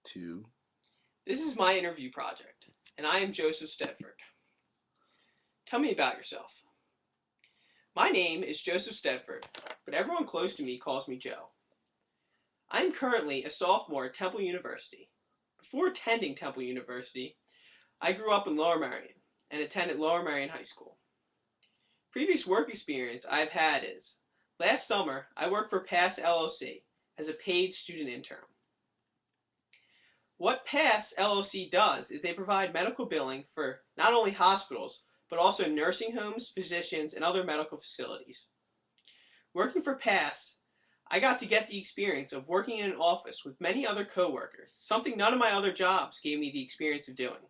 2. This is my interview project, and I am Joseph Stedeford. Tell me about yourself. My name is Joseph Stedeford, but everyone close to me calls me Joe. I am currently a sophomore at Temple University. Before attending Temple University, I grew up in Lower Merion and attended Lower Merion High School. Previous work experience I've had is, last summer I worked for Pass LLC as a paid student intern. What Pass LLC does is they provide medical billing for not only hospitals, but also nursing homes, physicians, and other medical facilities. Working for Pass, I got to get the experience of working in an office with many other coworkers, something none of my other jobs gave me the experience of doing.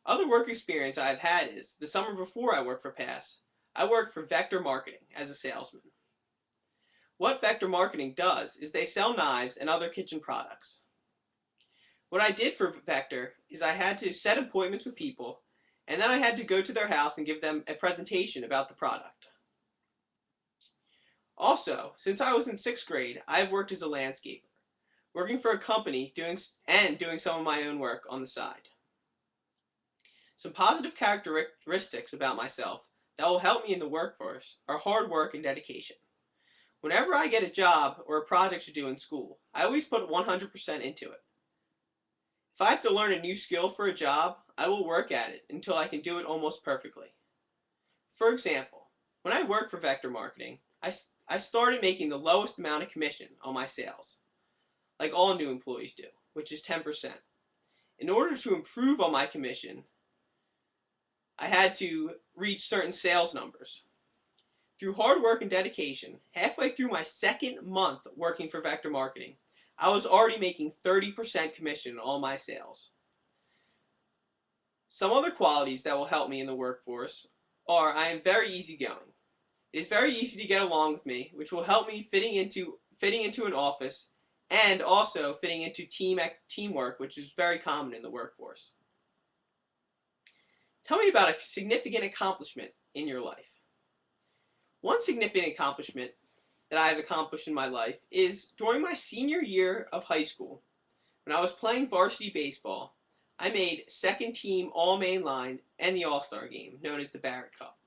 Other work experience I've had is, the summer before I worked for Pass, I worked for Vector Marketing as a salesman. What Vector Marketing does is they sell knives and other kitchen products. What I did for Vector is I had to set appointments with people, and then I had to go to their house and give them a presentation about the product. Also, since I was in 6th grade, I have worked as a landscaper, working for a company doing some of my own work on the side. Some positive characteristics about myself that will help me in the workforce are hard work and dedication. Whenever I get a job or a project to do in school, I always put 100% into it. If I have to learn a new skill for a job, I will work at it until I can do it almost perfectly. For example, when I worked for Vector Marketing, I started making the lowest amount of commission on my sales, like all new employees do, which is 10%. In order to improve on my commission, I had to reach certain sales numbers. Through hard work and dedication, halfway through my 2nd month working for Vector Marketing, I was already making 30% commission on all my sales. Some other qualities that will help me in the workforce are I am very easygoing. It is very easy to get along with me, which will help me fitting into an office and also fitting into teamwork, which is very common in the workforce. Tell me about a significant accomplishment in your life. One significant accomplishment that I have accomplished in my life is during my senior year of high school, when I was playing varsity baseball, I made 2nd team All-Main line and the All-Star game, known as the Barrett Cup.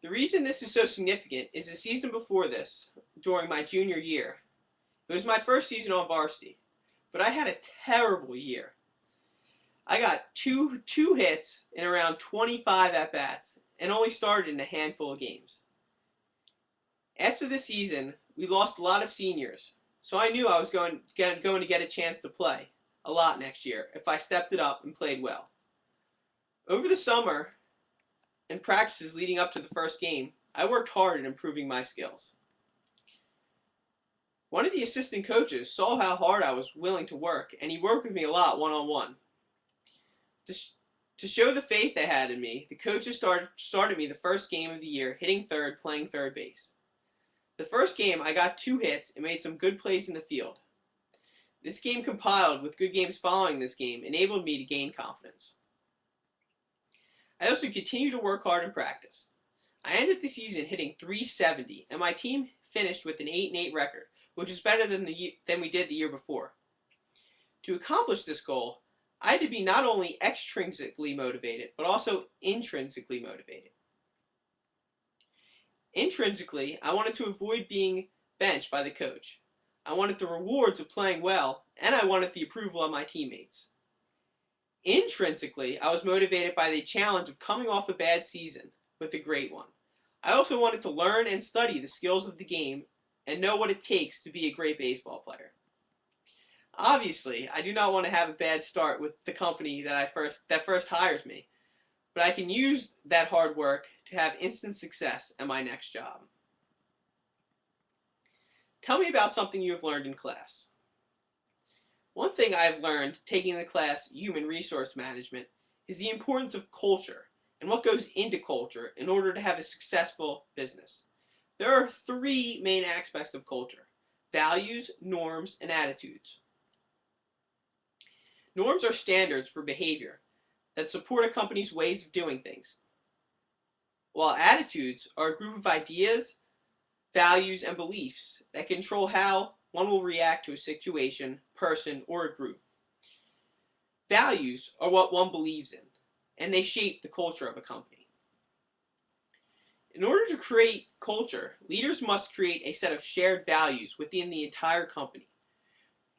The reason this is so significant is the season before this, during my junior year. It was my first season on varsity, but I had a terrible year. I got two hits in around 25 at-bats and only started in a handful of games. After the season, we lost a lot of seniors, so I knew I was going to get a chance to play a lot next year if I stepped it up and played well. Over the summer and practices leading up to the first game, I worked hard at improving my skills. One of the assistant coaches saw how hard I was willing to work, and he worked with me a lot one-on-one. To show the faith they had in me, the coaches started me the first game of the year hitting third, playing third base. The first game, I got 2 hits and made some good plays in the field. This game compiled with good games following this game enabled me to gain confidence. I also continued to work hard in practice. I ended the season hitting .370, and my team finished with an 8-8 record, which is better than we did the year before. To accomplish this goal, I had to be not only extrinsically motivated, but also intrinsically motivated. Intrinsically, I wanted to avoid being benched by the coach. I wanted the rewards of playing well, and I wanted the approval of my teammates. Intrinsically, I was motivated by the challenge of coming off a bad season with a great one. I also wanted to learn and study the skills of the game and know what it takes to be a great baseball player. Obviously, I do not want to have a bad start with the company that first hires me, but I can use that hard work to have instant success at my next job. Tell me about something you have learned in class. One thing I have learned taking the class Human Resource Management is the importance of culture and what goes into culture in order to have a successful business. There are 3 main aspects of culture: values, norms, and attitudes. Norms are standards for behavior that support a company's ways of doing things, while attitudes are a group of ideas, values, and beliefs that control how one will react to a situation, person, or a group. Values are what one believes in, and they shape the culture of a company. In order to create culture, leaders must create a set of shared values within the entire company.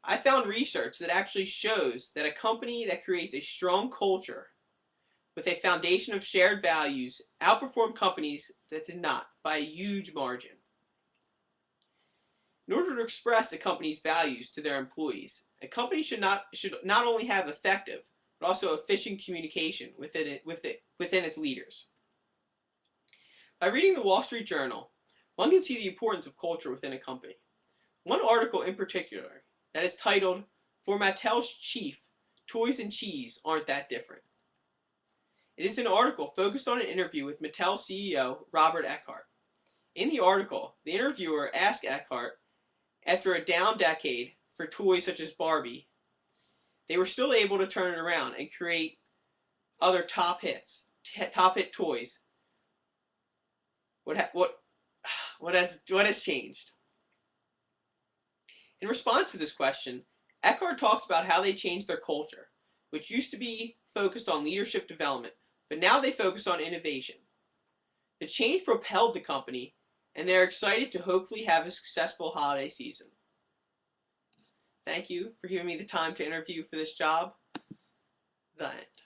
I found research that actually shows that a company that creates a strong culture with a foundation of shared values outperform companies that did not by a huge margin. In order to express a company's values to their employees, a company should not only have effective but also efficient communication within its leaders. By reading the Wall Street Journal, one can see the importance of culture within a company. One article in particular that is titled, "For Mattel's Chief, Toys and Cheese Aren't That Different." It is an article focused on an interview with Mattel CEO Robert Eckhart. In the article, the interviewer asked Eckhart, after a down decade for toys such as Barbie, they were still able to turn it around and create other top hit toys. What has changed? In response to this question, Eckhart talks about how they changed their culture, which used to be focused on leadership development, but now they focus on innovation. The change propelled the company, and they're excited to hopefully have a successful holiday season. Thank you for giving me the time to interview for this job. The end.